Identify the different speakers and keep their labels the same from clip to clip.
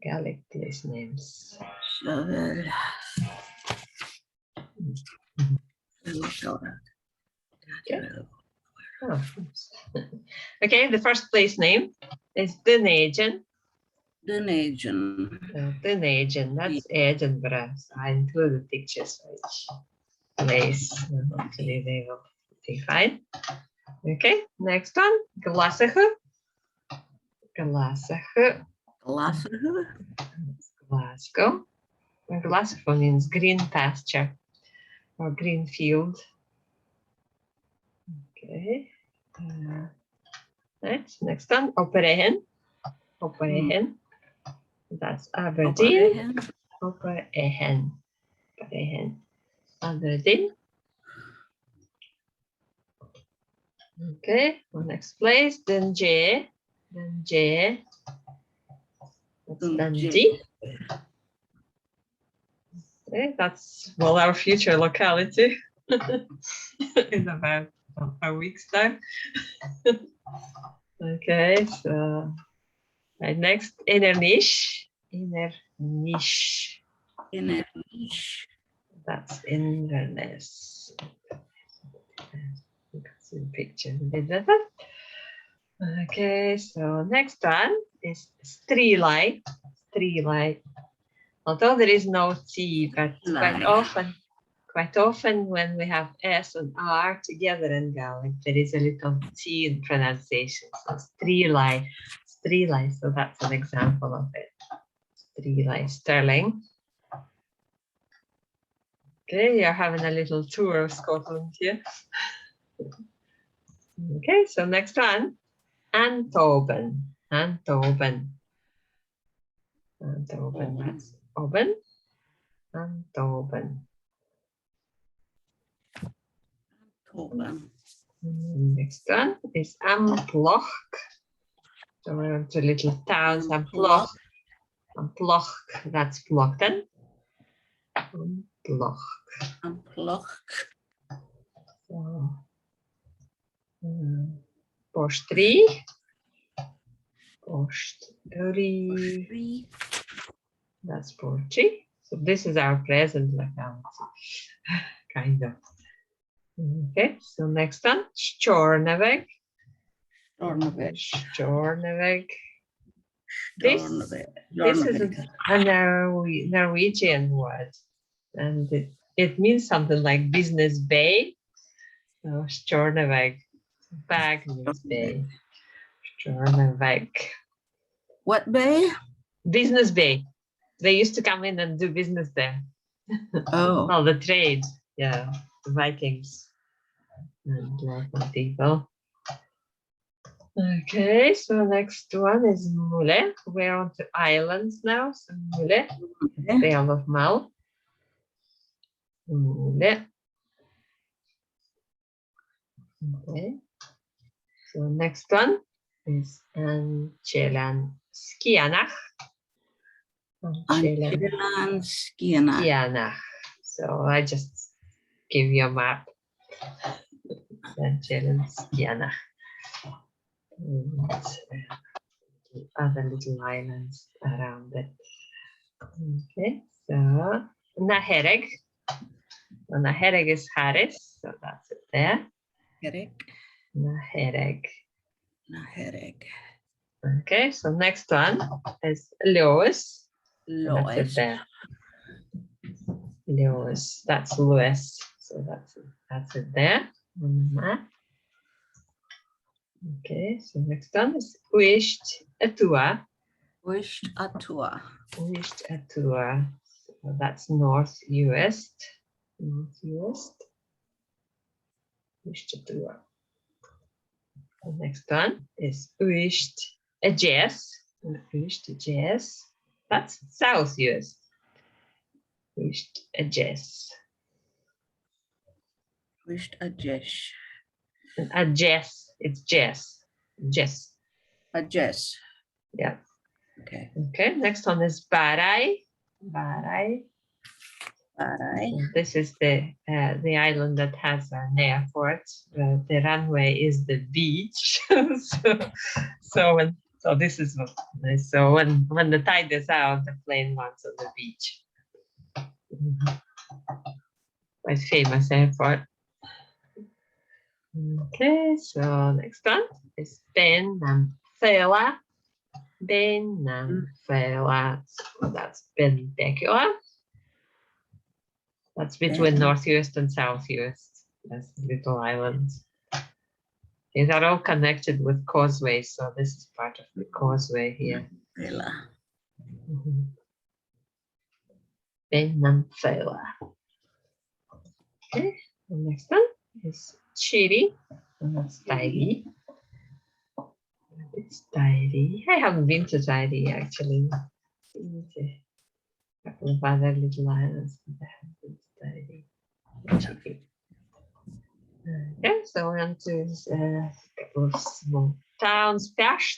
Speaker 1: Gaelic place names. Okay. Oh, okay, the first place name is Dunedin.
Speaker 2: Dunedin.
Speaker 1: Dunedin, that's Edinburgh. So I included pictures for each place. Hopefully they will be fine. Okay, next one, Glasgow. Glasgow. Glasgow. Glasgow means green pasture or green field. Okay. Next one, Operahen. Operahen. That's Aberdeen. Operahen. Operahen. Aberdeen. Okay, next place, Dundee. Dundee. That's Dundee. Okay, that's, well, our future locality in about a week's time. Okay, so next, Innernish. Innernish.
Speaker 2: Innernish.
Speaker 1: That's Inverness. You can see the picture a bit better. Okay, so next one is Strelai. Strelai. Although there is no T, but quite often when we have S and R together in Gaelic, there is a little T in pronunciation. So Strelai. Strelai, so that's an example of it. Strelai, Stirling. Okay, you're having a little tour of Scotland here. Okay, so next one, Anthoben. Anthoben. Anthoben, that's Oben. Anthoben. Next one is Amploch. So we're on to little towns. Amploch. Amploch, that's Plochten. Amploch.
Speaker 2: Amploch.
Speaker 1: So, Portree. Portree. That's Portree. So this is our present locality, kind of. Okay, so next one, Steònabhagh. Steònabhagh. This is a Norwegian word, and it means something like business bay. So Steònabhagh, bag means bay. Steònabhagh.
Speaker 2: What bay?
Speaker 1: Business bay. They used to come in and do business there.
Speaker 2: Oh.
Speaker 1: Well, the trade, yeah, the Vikings and local people. Okay, so next one is Mule. We're on to islands now. So Mule, Vale of Mull. Mule. Okay. So next one is Ant-Eilean Sgitheanach.
Speaker 2: Ant-Eilean Sgitheanach.
Speaker 1: So I just give you a map. Ant-Eilean Sgitheanach. Other little islands around it. Okay, so Nahereg. So Nahereg is Harris, so that's it there. Nahereg. Okay, so next one is Lewis. That's it there. Lewis, that's Lewis. So that's it there on the map. Okay, so next one is Uisht-Atua.
Speaker 2: Uisht-Atua.
Speaker 1: Uisht-Atua. So that's northwest. Northwest. Uisht-Atua. The next one is Uisht-Ajes. Uisht-Ajes. That's southwest. Uisht-Ajes.
Speaker 2: Uisht-Ajes.
Speaker 1: Ajes. It's Jess. Jess.
Speaker 2: Ajes.
Speaker 1: Yeah.
Speaker 2: Okay.
Speaker 1: Okay. Next one is Barraigh. Barraigh.
Speaker 2: Barraigh.
Speaker 1: So this is the island that has an airport. The runway is the beach. so So this is what nice. So when the tide is out, the plain ones on the beach. Quite famous airport. Okay, so next one is Beinn and Faoghla. Beinn and Faoghla. So that's Beinn. That's between northeast and southeast. That's little islands. These are all connected with causeway, so this is part of the causeway here. Beinn and Faoghla. Okay, the next one is Chiri, and that's Dairi. It's Dairi. I haven't been to Dairi actually. A couple of other little islands, but I haven't been to Dairi. Chiri. Okay, so we're on to a couple of small towns. Perth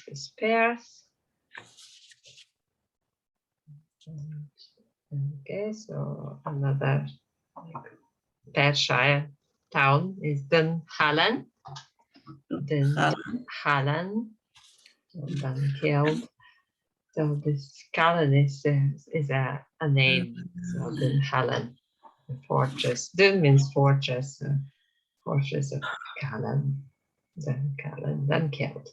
Speaker 1: is Perth. Okay, so another Perthshire town is Dunkeld. Dunkeld. So this Callan is a name. So Dunkeld, the fortress. Dun means fortress. Fortress of Callan. Dunkeld.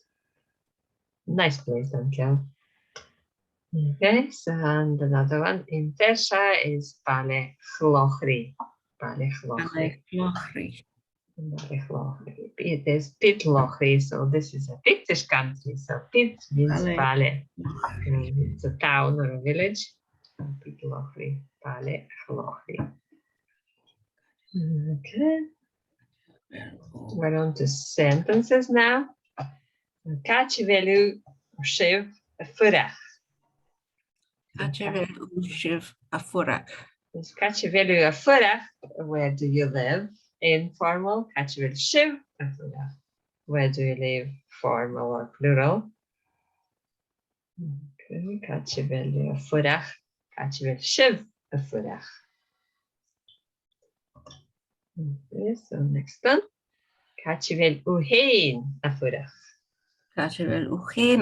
Speaker 1: Nice place, Dunkeld. Okay, so and another one in Perthshire is Baile Chloichrigh. It is Pit Lochry, so this is a Pictish country. So Pit means Baile. It's a town or a village. Pit Lochry, Baile Chloichrigh. Okay. We're on to sentences now. Catch velu shiv furach. Catch velu furach. Where do you live? Informal. Catch velu shiv furach. Where do you live? Formal or plural. Okay. Catch velu furach. Catch velu shiv furach. Okay, so next one. Catch velu uhein furach. Catch velu uhein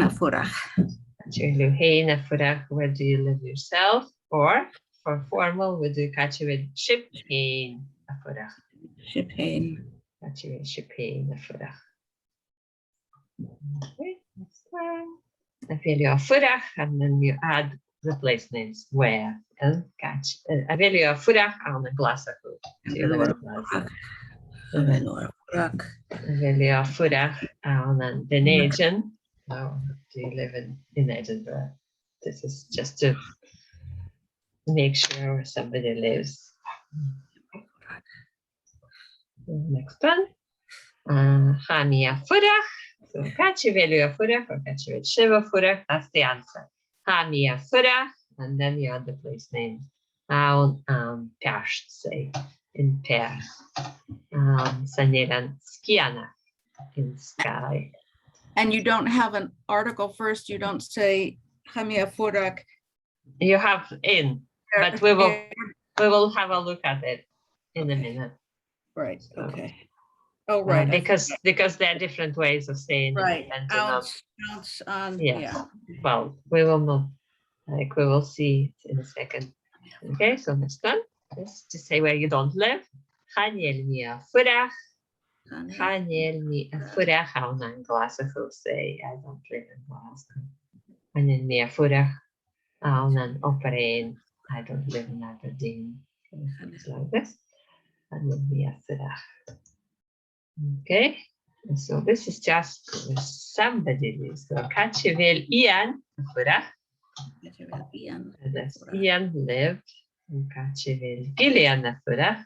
Speaker 1: furach. Where do you live yourself? Or for formal, we do catch velu ship hain furach. Ship hain furach. Okay, next one. Avelio furach, and then you add the place names where. And catch Avelio furach on a glass of food. Avelio furach on Den Edgen. Oh, do you live in Edinburgh? This is just to make sure where somebody lives. Next one. Hamia furach. So Kachivelio furach or Kachivel Shiva furach. That's the answer. Hamia furach, and then you add the place name. Perth, say in Perth. Ant-Eilean Sgitheanach in Skye.
Speaker 2: And you don't have an article first. You don't say Hamia furach.
Speaker 1: You have in, but we will have a look at it in a minute.
Speaker 2: Right. So, okay. Oh, right.
Speaker 1: Because there are different ways of saying
Speaker 2: right.
Speaker 1: it.
Speaker 2: Ounce, yeah.
Speaker 1: Well, we will not. We will see it in a second. Okay. So next one is to say where you don't live. Ant-Eilean furach. Ant-Eilean furach on a Glasgow say I don't live in Glasgow. Ant-Eilean furach on an Operain. I don't live in Aberdeen. It's like this. Ant-Eilean furach. Okay, so this is just somebody lives. So Kachivel Ian furach. That's Ian lived. Kachivel Gillian furach.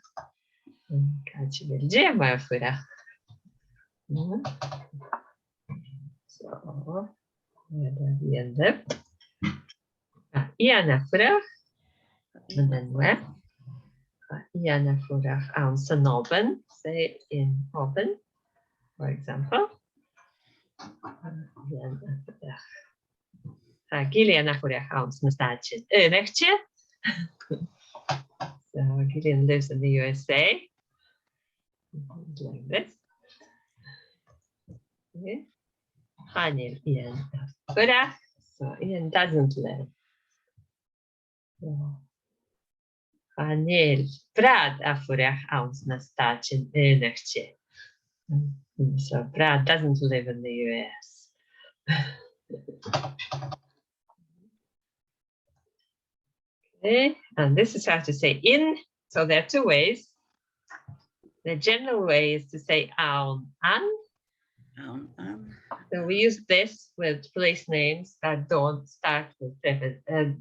Speaker 1: Kachivel Gemma furach. So where does Ian live? Ian furach. And then where? Ian furach on Steònabhagh, say in Oban, for example. Gillian furach on Snastachin. Next year. So Gillian lives in the USA. Like this. Okay. Ant-Eilean Sgitheanach. So Ian doesn't live. Ant-Eilean Brad a furach owns na stachin energy. So Brad doesn't live in the US. Okay, and this is how to say in. So there are two ways. The general way is to say an. So we use this with place names that don't start with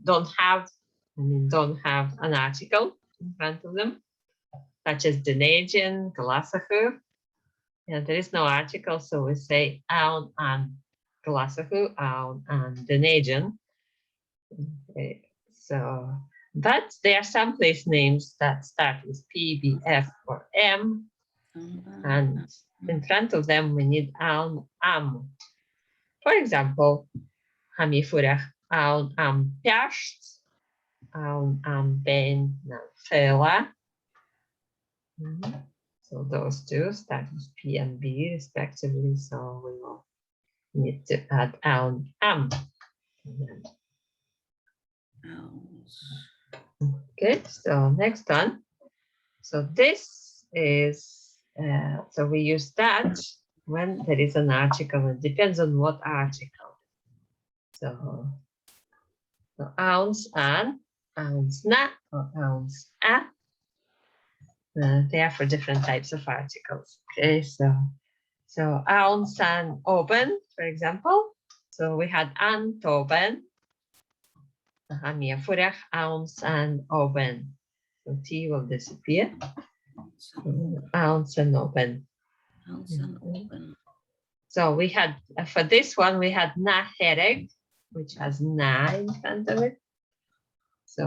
Speaker 1: don't have an article in front of them, such as Denagin, Glassachu. Yeah, there is no article, so we say an and Glassachu, an and Denagin. Okay, so but there are some place names that start with P, B, F, or M, and in front of them we need an, am. For example, hami furach an, am piasht, an, am Beinn, Faoghla. So those two start with P and B respectively. So we will need to add an, am. Okay, so next one. So this is, so we use that when there is an article. It depends on what article. So ounce and ounce na or ounce a. They are for different types of articles. Okay, so ounce and open, for example. So we had an toben. Hamia furach ounce and open. So T will disappear. Ounce and open. So we had, for this one, we had na hereg, which has na in front of it. So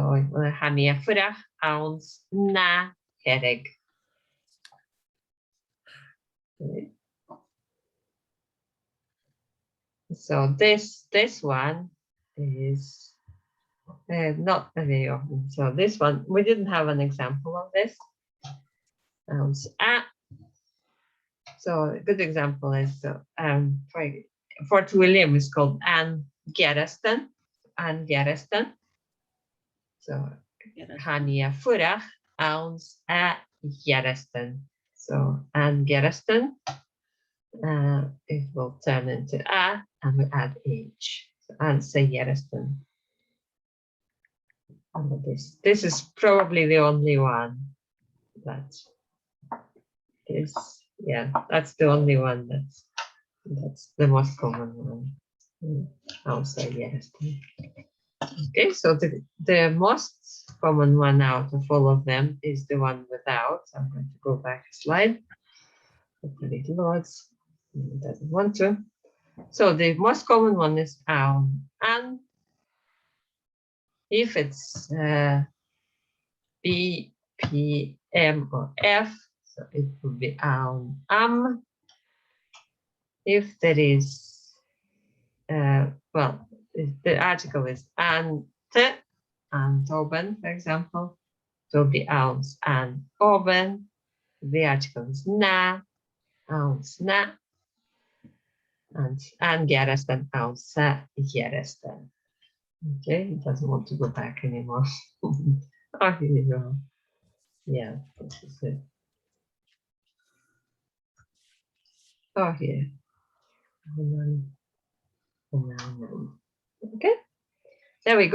Speaker 1: hamia furach ounce na hereg. So this one is not very often. So this one, we didn't have an example of this. Ounce a. So a good example is Fort William is called Ann Garriston. Ann Garriston. So Hania furach ounce a Garriston. So Ann Garriston. It will turn into a and we add H. So Ann Garriston. This is probably the only one that is, yeah, that's the only one that's the most common one. I'll say yes. Okay, so the most common one out of all of them is the one without. I'm going to go back a slide. Hopefully it loads. It doesn't want to. So the most common one is and if it's B, P, M, or F, so it will be am. If there is, well, if the article is and oben, for example, it will be ounce and oben. The article is na, ounce na, and Garriston, ounce Garriston. Okay, it doesn't want to go back anymore. Oh, here you go. Yeah, this is it. Oh, here. Okay, there we go.